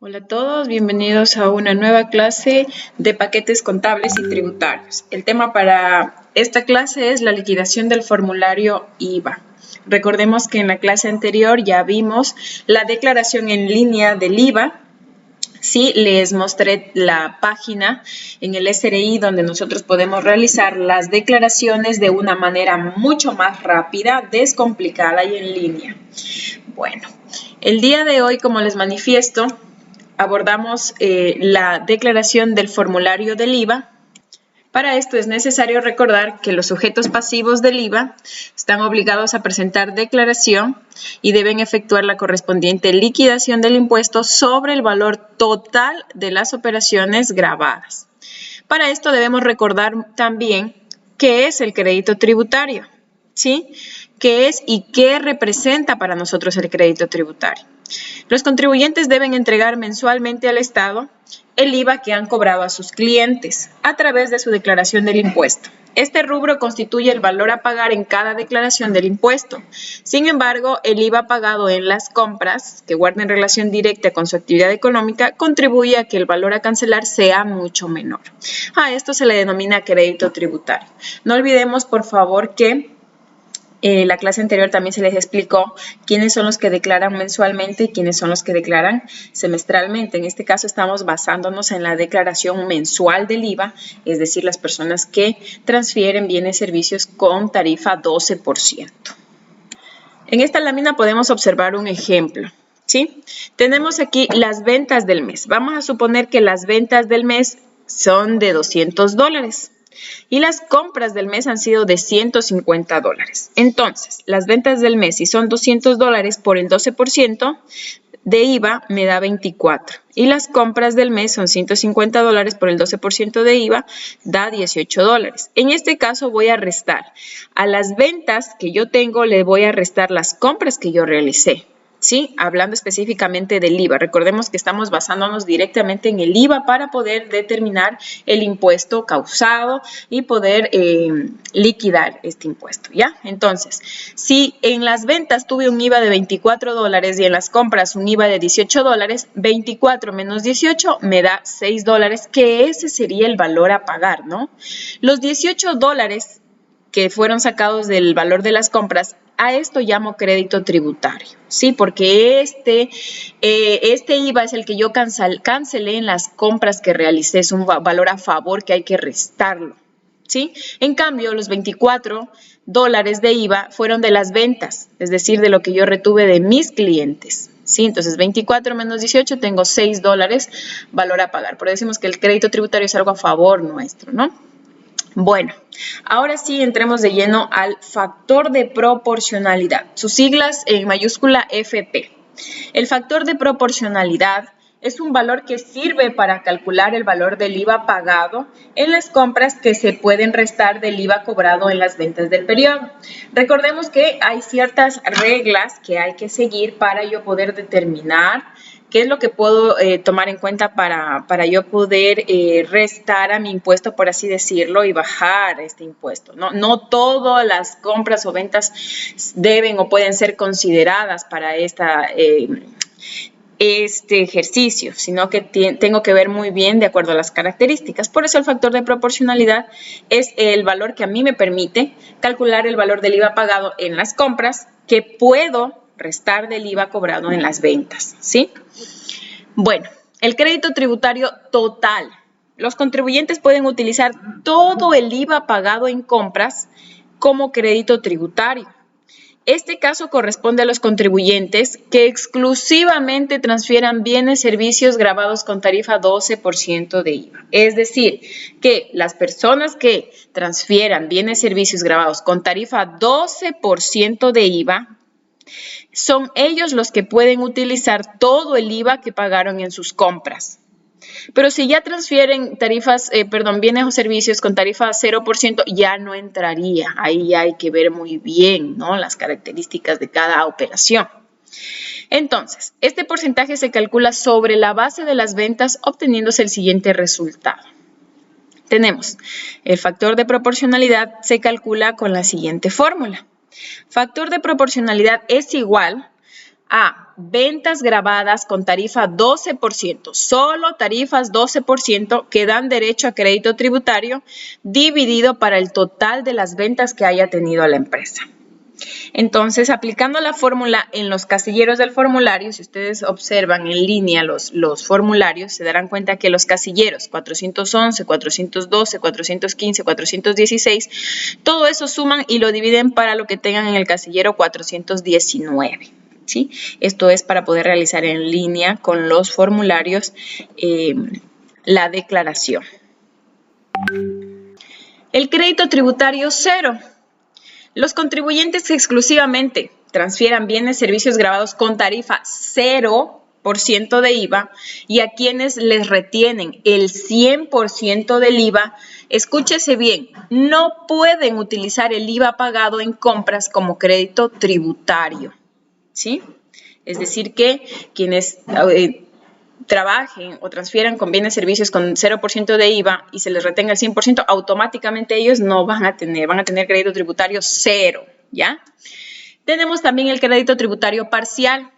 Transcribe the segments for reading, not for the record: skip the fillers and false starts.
Hola a todos, bienvenidos a una nueva clase de paquetes contables y tributarios. El tema para esta clase es la liquidación del formulario IVA. Recordemos que en la clase anterior ya vimos la declaración en línea del IVA. Sí, les mostré la página en el SRI donde nosotros podemos realizar las declaraciones de una manera mucho más rápida, descomplicada y en línea. Bueno, el día de hoy, como les manifiesto, abordamos la declaración del formulario del IVA. Para esto es necesario recordar que los sujetos pasivos del IVA están obligados a presentar declaración y deben efectuar la correspondiente liquidación del impuesto sobre el valor total de las operaciones gravadas. Para esto debemos recordar también qué es el crédito tributario, ¿sí? ¿Qué es y qué representa para nosotros el crédito tributario? Los contribuyentes deben entregar mensualmente al Estado el IVA que han cobrado a sus clientes a través de su declaración del impuesto. Este rubro constituye el valor a pagar en cada declaración del impuesto. Sin embargo, el IVA pagado en las compras, que guarden relación directa con su actividad económica, contribuye a que el valor a cancelar sea mucho menor. A esto se le denomina crédito tributario. No olvidemos, por favor, que la clase anterior también se les explicó quiénes son los que declaran mensualmente y quiénes son los que declaran semestralmente. En este caso estamos basándonos en la declaración mensual del IVA, es decir, las personas que transfieren bienes y servicios con tarifa 12%. En esta lámina podemos observar un ejemplo, ¿sí? Tenemos aquí las ventas del mes. Vamos a suponer que las ventas del mes son de $200. Y las compras del mes han sido de $150. Entonces, las ventas del mes, si son $200 por el 12% de IVA, me da 24. Y las compras del mes son $150 por el 12% de IVA, da $18. En este caso voy a restar. A las ventas que yo tengo, le voy a restar las compras que yo realicé. ¿Sí? Hablando específicamente del IVA. Recordemos que estamos basándonos directamente en el IVA para poder determinar el impuesto causado y poder liquidar este impuesto, ¿ya? Entonces, si en las ventas tuve un IVA de $24 y en las compras un IVA de $18, 24 menos 18 me da $6, que ese sería el valor a pagar, ¿no? Los $18 que fueron sacados del valor de las compras, a esto llamo crédito tributario, ¿sí? Porque este IVA es el que yo cancelé en las compras que realicé, es un valor a favor que hay que restarlo, ¿sí? En cambio, los $24 de IVA fueron de las ventas, es decir, de lo que yo retuve de mis clientes, ¿sí? Entonces, 24 menos 18, tengo $6 valor a pagar. Por eso decimos que el crédito tributario es algo a favor nuestro, ¿no? Bueno, ahora sí entremos de lleno al factor de proporcionalidad, sus siglas en mayúscula FP. El factor de proporcionalidad es un valor que sirve para calcular el valor del IVA pagado en las compras que se pueden restar del IVA cobrado en las ventas del periodo. Recordemos que hay ciertas reglas que hay que seguir para yo poder determinar ¿qué es lo que puedo tomar en cuenta para yo poder restar a mi impuesto, por así decirlo, y bajar este impuesto? No todas las compras o ventas deben o pueden ser consideradas para este ejercicio, sino que tengo que ver muy bien de acuerdo a las características. Por eso el factor de proporcionalidad es el valor que a mí me permite calcular el valor del IVA pagado en las compras que puedo restar del IVA cobrado en las ventas, ¿sí? Bueno, el crédito tributario total. Los contribuyentes pueden utilizar todo el IVA pagado en compras como crédito tributario. Este caso corresponde a los contribuyentes que exclusivamente transfieran bienes y servicios gravados con tarifa 12% de IVA. Es decir, que las personas que transfieran bienes y servicios gravados con tarifa 12% de IVA son ellos los que pueden utilizar todo el IVA que pagaron en sus compras. Pero si ya transfieren bienes o servicios con tarifa 0%, ya no entraría. Ahí ya hay que ver muy bien, ¿no? Las características de cada operación. Entonces, este porcentaje se calcula sobre la base de las ventas, obteniéndose el siguiente resultado. Tenemos el factor de proporcionalidad, se calcula con la siguiente fórmula. Factor de proporcionalidad es igual a ventas grabadas con tarifa 12%, solo tarifas 12% que dan derecho a crédito tributario dividido para el total de las ventas que haya tenido la empresa. Entonces, aplicando la fórmula en los casilleros del formulario, si ustedes observan en línea los formularios, se darán cuenta que los casilleros 411, 412, 415, 416, todo eso suman y lo dividen para lo que tengan en el casillero 419. ¿Sí? Esto es para poder realizar en línea con los formularios la declaración. El crédito tributario cero. Los contribuyentes que exclusivamente transfieran bienes y servicios grabados con tarifa 0% de IVA y a quienes les retienen el 100% del IVA, escúchese bien, no pueden utilizar el IVA pagado en compras como crédito tributario, ¿sí? Es decir, que quienes trabajen o transfieran con bienes y servicios con 0% de IVA y se les retenga el 100%, automáticamente ellos no van a tener crédito tributario cero, ¿ya? Tenemos también el crédito tributario parcial.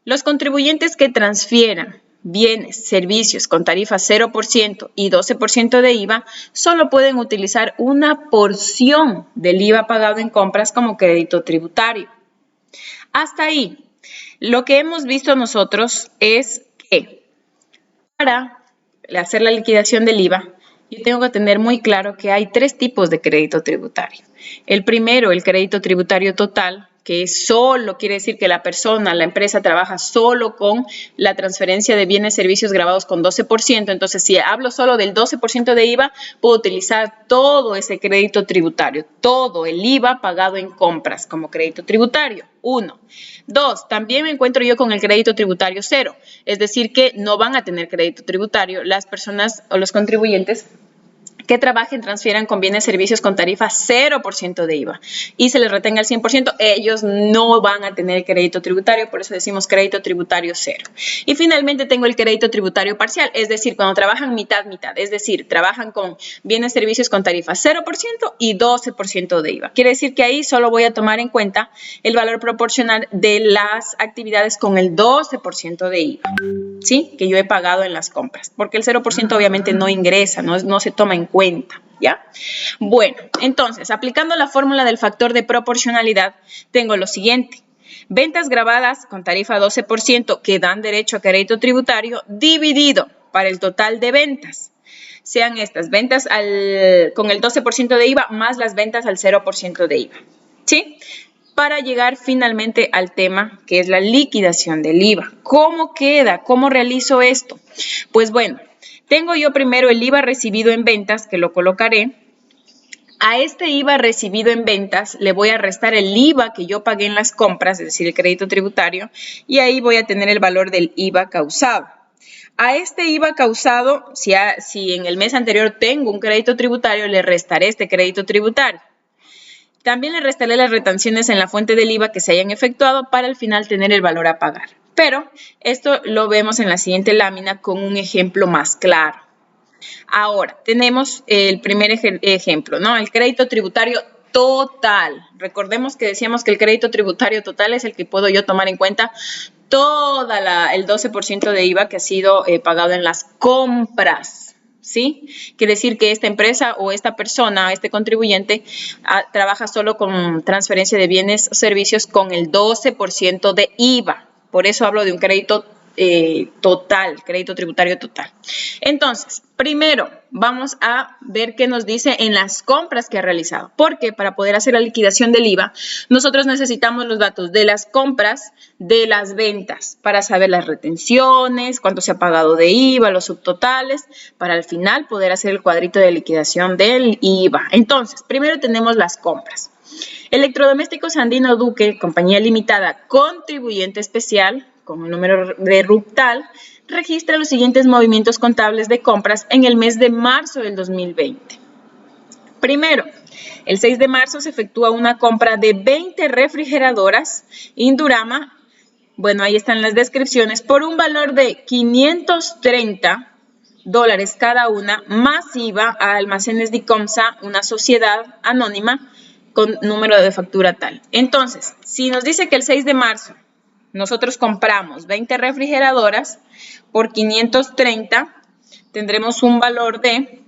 Los contribuyentes que transfieran bienes, servicios con tarifa 0% y 12% de IVA solo pueden utilizar una porción del IVA pagado en compras como crédito tributario. Hasta ahí, lo que hemos visto nosotros es que para hacer la liquidación del IVA, yo tengo que tener muy claro que hay tres tipos de crédito tributario. El primero, el crédito tributario total, que solo quiere decir que la persona, la empresa trabaja solo con la transferencia de bienes y servicios grabados con 12%. Entonces, si hablo solo del 12% de IVA, puedo utilizar todo ese crédito tributario, todo el IVA pagado en compras como crédito tributario. 1. 2. También me encuentro yo con el crédito tributario cero, es decir, que no van a tener crédito tributario las personas o los contribuyentes que trabajen, transfieran con bienes y servicios con tarifa 0% de IVA y se les retenga el 100%, ellos no van a tener crédito tributario, por eso decimos crédito tributario cero. Y finalmente tengo el crédito tributario parcial, es decir, cuando trabajan mitad, es decir, trabajan con bienes y servicios con tarifa 0% y 12% de IVA. Quiere decir que ahí solo voy a tomar en cuenta el valor proporcional de las actividades con el 12% de IVA, ¿sí? Que yo he pagado en las compras, porque el 0% obviamente no ingresa, no se toma en cuenta, ¿ya? Bueno, entonces, aplicando la fórmula del factor de proporcionalidad, tengo lo siguiente. Ventas grabadas con tarifa 12% que dan derecho a crédito tributario dividido para el total de ventas. Sean estas ventas con el 12% de IVA más las ventas al 0% de IVA, ¿sí? Para llegar finalmente al tema que es la liquidación del IVA. ¿Cómo queda? ¿Cómo realizo esto? Pues bueno, tengo yo primero el IVA recibido en ventas, que lo colocaré. A este IVA recibido en ventas le voy a restar el IVA que yo pagué en las compras, es decir, el crédito tributario, y ahí voy a tener el valor del IVA causado. A este IVA causado, si en el mes anterior tengo un crédito tributario, le restaré este crédito tributario. También le restaré las retenciones en la fuente del IVA que se hayan efectuado para al final tener el valor a pagar. Pero esto lo vemos en la siguiente lámina con un ejemplo más claro. Ahora, tenemos el primer ejemplo, ¿no? El crédito tributario total. Recordemos que decíamos que el crédito tributario total es el que puedo yo tomar en cuenta el 12% de IVA que ha sido pagado en las compras, ¿sí? Quiere decir que esta empresa o esta persona, este contribuyente, trabaja solo con transferencia de bienes o servicios con el 12% de IVA. Por eso hablo de un crédito total, crédito tributario total. Entonces, primero vamos a ver qué nos dice en las compras que ha realizado. Porque para poder hacer la liquidación del IVA, nosotros necesitamos los datos de las compras, de las ventas, para saber las retenciones, cuánto se ha pagado de IVA, los subtotales, para al final poder hacer el cuadrito de liquidación del IVA. Entonces, primero tenemos las compras. Electrodomésticos Andino Duque, compañía limitada, contribuyente especial, con el número de RUPTAL, registra los siguientes movimientos contables de compras en el mes de marzo del 2020. Primero, el 6 de marzo se efectúa una compra de 20 refrigeradoras Indurama, bueno, ahí están las descripciones, por un valor de $530 cada una, más IVA a Almacenes Dicomsa, una sociedad anónima con número de factura tal. Entonces, si nos dice que el 6 de marzo nosotros compramos 20 refrigeradoras por 530, tendremos un valor de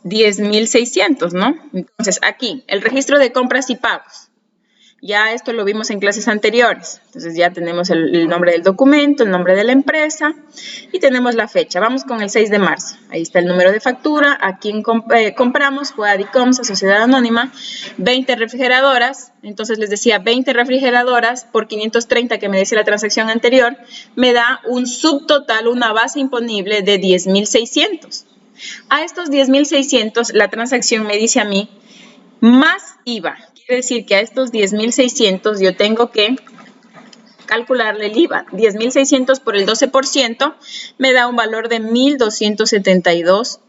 10.600, ¿no? Entonces, aquí, el registro de compras y pagos. Ya esto lo vimos en clases anteriores. Entonces, ya tenemos el nombre del documento, el nombre de la empresa y tenemos la fecha. Vamos con el 6 de marzo. Ahí está el número de factura. A quien compramos fue a Adicomsa, Sociedad Anónima, 20 refrigeradoras. Entonces, les decía 20 refrigeradoras por 530 que me decía la transacción anterior, me da un subtotal, una base imponible de 10.600. A estos 10.600, la transacción me dice a mí más IVA. Quiere decir que a estos 10.600 yo tengo que calcularle el IVA. 10.600 por el 12% me da un valor de $1.272,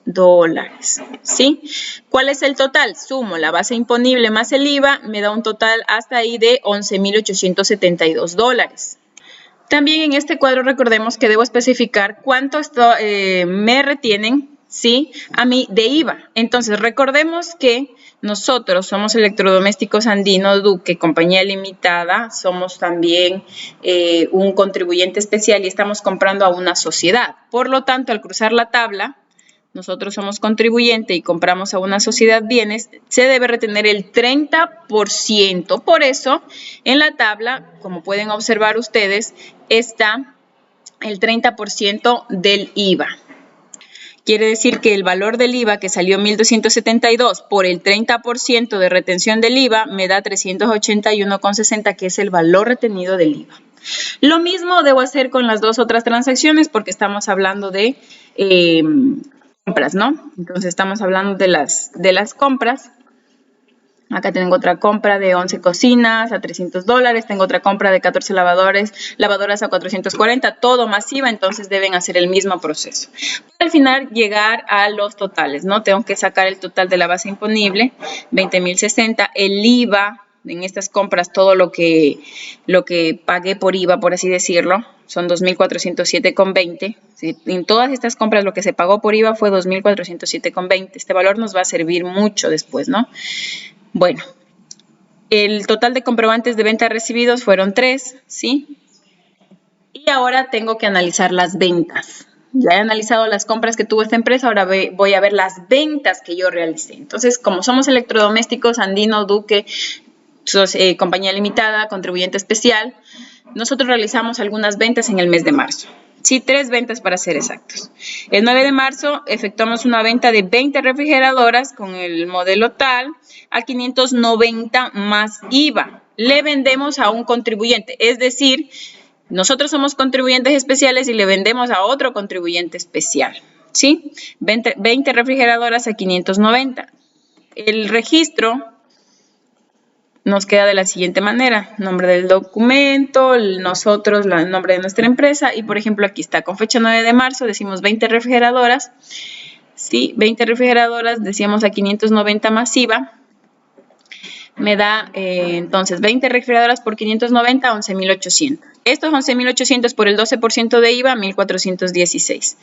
¿sí? ¿Cuál es el total? Sumo la base imponible más el IVA, me da un total hasta ahí de $11.872. También en este cuadro recordemos que debo especificar cuánto me retienen, ¿sí?, a mí de IVA. Entonces, recordemos que nosotros somos Electrodomésticos Andino Duque, compañía limitada, somos también un contribuyente especial y estamos comprando a una sociedad. Por lo tanto, al cruzar la tabla, nosotros somos contribuyente y compramos a una sociedad bienes, se debe retener el 30%. Por eso, en la tabla, como pueden observar ustedes, está el 30% del IVA. Quiere decir que el valor del IVA que salió 1.272 por el 30% de retención del IVA me da 381,60, que es el valor retenido del IVA. Lo mismo debo hacer con las dos otras transacciones porque estamos hablando de compras, ¿no? Entonces estamos hablando de las compras. Acá tengo otra compra de 11 cocinas a $300, tengo otra compra de 14 lavadoras a 440, todo más IVA, entonces deben hacer el mismo proceso. Al final llegar a los totales, ¿no? Tengo que sacar el total de la base imponible, 20.060, el IVA en estas compras, todo lo que pagué por IVA, por así decirlo, son 2.407,20. ¿Sí? En todas estas compras lo que se pagó por IVA fue 2.407,20. Este valor nos va a servir mucho después, ¿no? Bueno, el total de comprobantes de venta recibidos fueron 3, ¿sí? Y ahora tengo que analizar las ventas. Ya he analizado las compras que tuvo esta empresa, ahora voy a ver las ventas que yo realicé. Entonces, como somos Electrodomésticos Andino Duque, compañía limitada, contribuyente especial, nosotros realizamos algunas ventas en el mes de marzo. Sí, 3 ventas para ser exactos. El 9 de marzo efectuamos una venta de 20 refrigeradoras con el modelo tal a 590 más IVA. Le vendemos a un contribuyente, es decir, nosotros somos contribuyentes especiales y le vendemos a otro contribuyente especial, ¿sí? 20 refrigeradoras a 590. El registro nos queda de la siguiente manera: nombre del documento, nosotros, el nombre de nuestra empresa y, por ejemplo, aquí está, con fecha 9 de marzo, decimos 20 refrigeradoras, ¿sí? 20 refrigeradoras, decíamos a 590 más IVA, me da entonces 20 refrigeradoras por 590, 11.800. Estos 11.800 por el 12% de IVA, 1.416.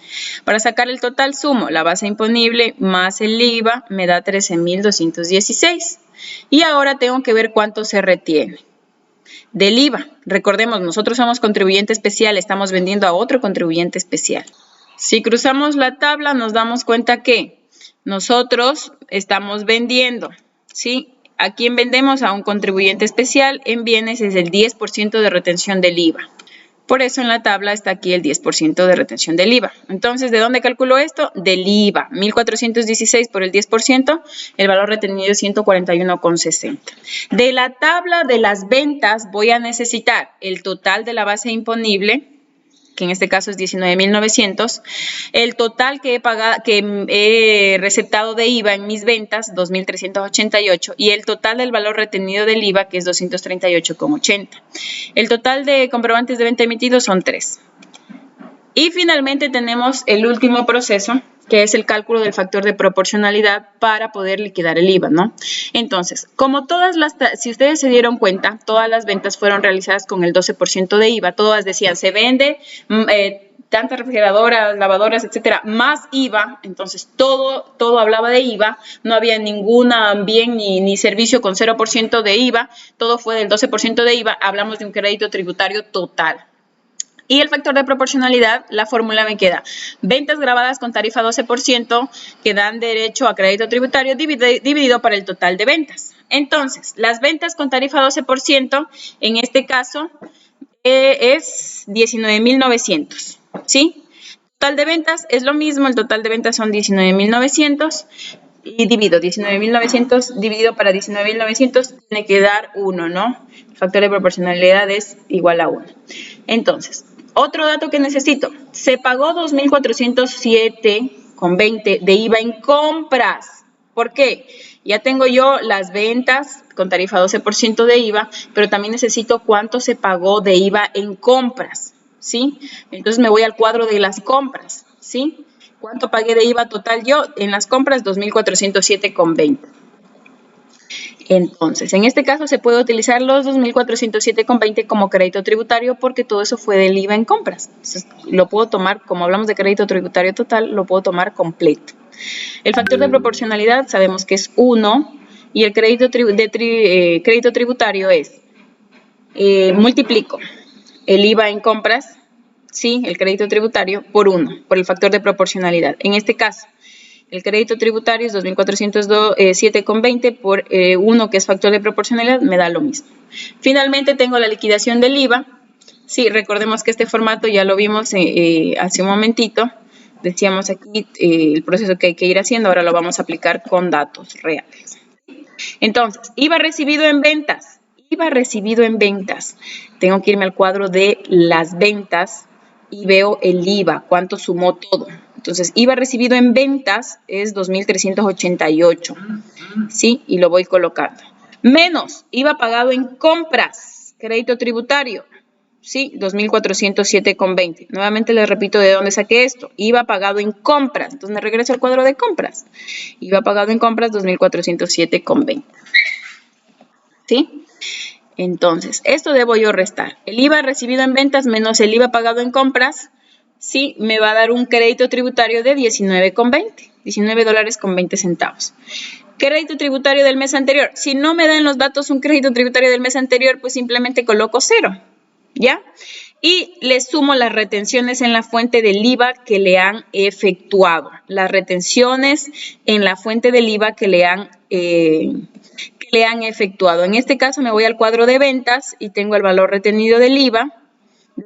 Para sacar el total sumo la base imponible más el IVA, me da 13.216. Y ahora tengo que ver cuánto se retiene del IVA. Recordemos, nosotros somos contribuyente especial, estamos vendiendo a otro contribuyente especial. Si cruzamos la tabla, nos damos cuenta que nosotros estamos vendiendo, ¿sí? ¿A quién vendemos? A un contribuyente especial. En bienes es el 10% de retención del IVA. Por eso en la tabla está aquí el 10% de retención del IVA. Entonces, ¿de dónde calculo esto? Del IVA. 1.416 por el 10%, el valor retenido es 141,60. De la tabla de las ventas voy a necesitar el total de la base imponible, que en este caso es 19.900, el total que he receptado de IVA en mis ventas, 2.388, y el total del valor retenido del IVA, que es 238,80. El total de comprobantes de venta emitidos son 3. Y finalmente tenemos el último proceso, que es el cálculo del factor de proporcionalidad para poder liquidar el IVA, ¿no? Entonces, como si ustedes se dieron cuenta, todas las ventas fueron realizadas con el 12% de IVA. Todas decían, se vende tantas refrigeradoras, lavadoras, etcétera, más IVA. Entonces, todo hablaba de IVA. No había ningún bien ni servicio con 0% de IVA. Todo fue del 12% de IVA. Hablamos de un crédito tributario total. Y el factor de proporcionalidad, la fórmula me queda ventas grabadas con tarifa 12% que dan derecho a crédito tributario dividido por el total de ventas. Entonces, las ventas con tarifa 12%, en este caso, es 19,900, ¿sí? Total de ventas es lo mismo, el total de ventas son 19,900 y divido 19,900 dividido para 19,900 tiene que dar 1, ¿no? El factor de proporcionalidad es igual a 1. Entonces, otro dato que necesito, se pagó 2,407,20 de IVA en compras. ¿Por qué? Ya tengo yo las ventas con tarifa 12% de IVA, pero también necesito cuánto se pagó de IVA en compras, ¿sí? Entonces me voy al cuadro de las compras, ¿sí? ¿Cuánto pagué de IVA total yo en las compras? 2,407,20. Entonces, en este caso se puede utilizar los 2,407,20 como crédito tributario porque todo eso fue del IVA en compras. Entonces, lo puedo tomar, como hablamos de crédito tributario total, lo puedo tomar completo. El factor de proporcionalidad sabemos que es 1 y el crédito tributario es, multiplico el IVA en compras, sí, el crédito tributario, por 1, por el factor de proporcionalidad. En este caso, el crédito tributario es 2,407,20 por 1, que es factor de proporcionalidad, me da lo mismo. Finalmente tengo la liquidación del IVA. Sí, recordemos que este formato ya lo vimos hace un momentito. Decíamos aquí el proceso que hay que ir haciendo, ahora lo vamos a aplicar con datos reales. Entonces, IVA recibido en ventas. IVA recibido en ventas. Tengo que irme al cuadro de las ventas y veo el IVA, cuánto sumó todo. Entonces, IVA recibido en ventas es 2,388, ¿sí? Y lo voy colocando. Menos IVA pagado en compras, crédito tributario, ¿sí? 2,407,20. Nuevamente les repito de dónde saqué esto. IVA pagado en compras. Entonces, me regreso al cuadro de compras. IVA pagado en compras, 2,407,20. ¿Sí? Entonces, esto debo yo restar. El IVA recibido en ventas menos el IVA pagado en compras, sí, me va a dar un crédito tributario de 19,20, $19.20. Crédito tributario del mes anterior. Si no me dan los datos un crédito tributario del mes anterior, pues simplemente coloco 0, ¿ya? Y le sumo las retenciones en la fuente del IVA que le han efectuado. Las retenciones en la fuente del IVA que le han efectuado. En este caso me voy al cuadro de ventas y tengo el valor retenido del IVA,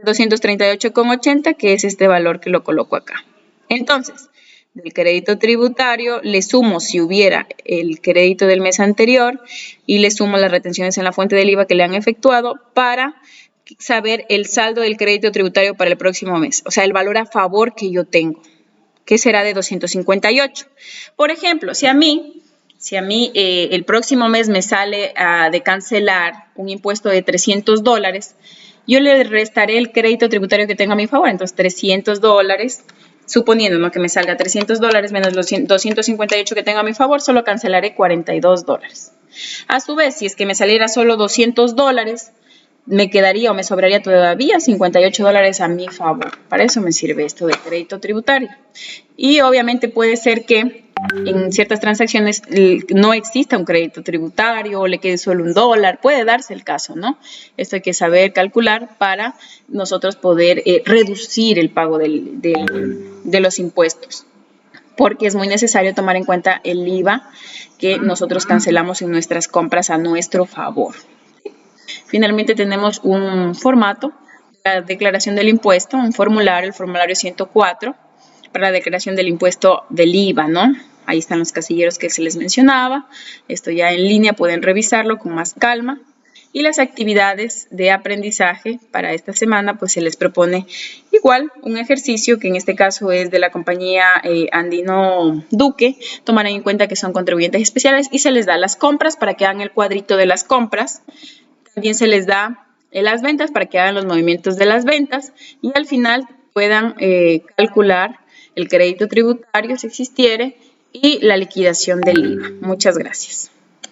238,80, que es este valor que lo coloco acá. Entonces, del crédito tributario le sumo si hubiera el crédito del mes anterior y le sumo las retenciones en la fuente del IVA que le han efectuado para saber el saldo del crédito tributario para el próximo mes, o sea, el valor a favor que yo tengo, que será de 258. Por ejemplo, si a mí el próximo mes me sale de cancelar un impuesto de $300, yo le restaré el crédito tributario que tengo a mi favor. Entonces, $300, suponiendo, ¿no?, que me salga $300 menos los 258 que tengo a mi favor, solo cancelaré $42. A su vez, si es que me saliera solo $200, me quedaría o me sobraría todavía $58 a mi favor. Para eso me sirve esto de crédito tributario. Y obviamente puede ser que en ciertas transacciones no exista un crédito tributario o le quede solo $1, puede darse el caso, ¿no? Esto hay que saber calcular para nosotros poder reducir el pago de los impuestos, porque es muy necesario tomar en cuenta el IVA que nosotros cancelamos en nuestras compras a nuestro favor. Finalmente tenemos un formato, la declaración del impuesto, un formulario, el formulario 104, para la declaración del impuesto del IVA, ¿no? Ahí están los casilleros que se les mencionaba. Esto ya en línea pueden revisarlo con más calma. Y las actividades de aprendizaje para esta semana, pues se les propone igual un ejercicio que en este caso es de la compañía Andino Duque. Tomarán en cuenta que son contribuyentes especiales y se les da las compras para que hagan el cuadrito de las compras. También se les da las ventas para que hagan los movimientos de las ventas y al final puedan calcular el crédito tributario si existiere y la liquidación del IVA. Muchas gracias.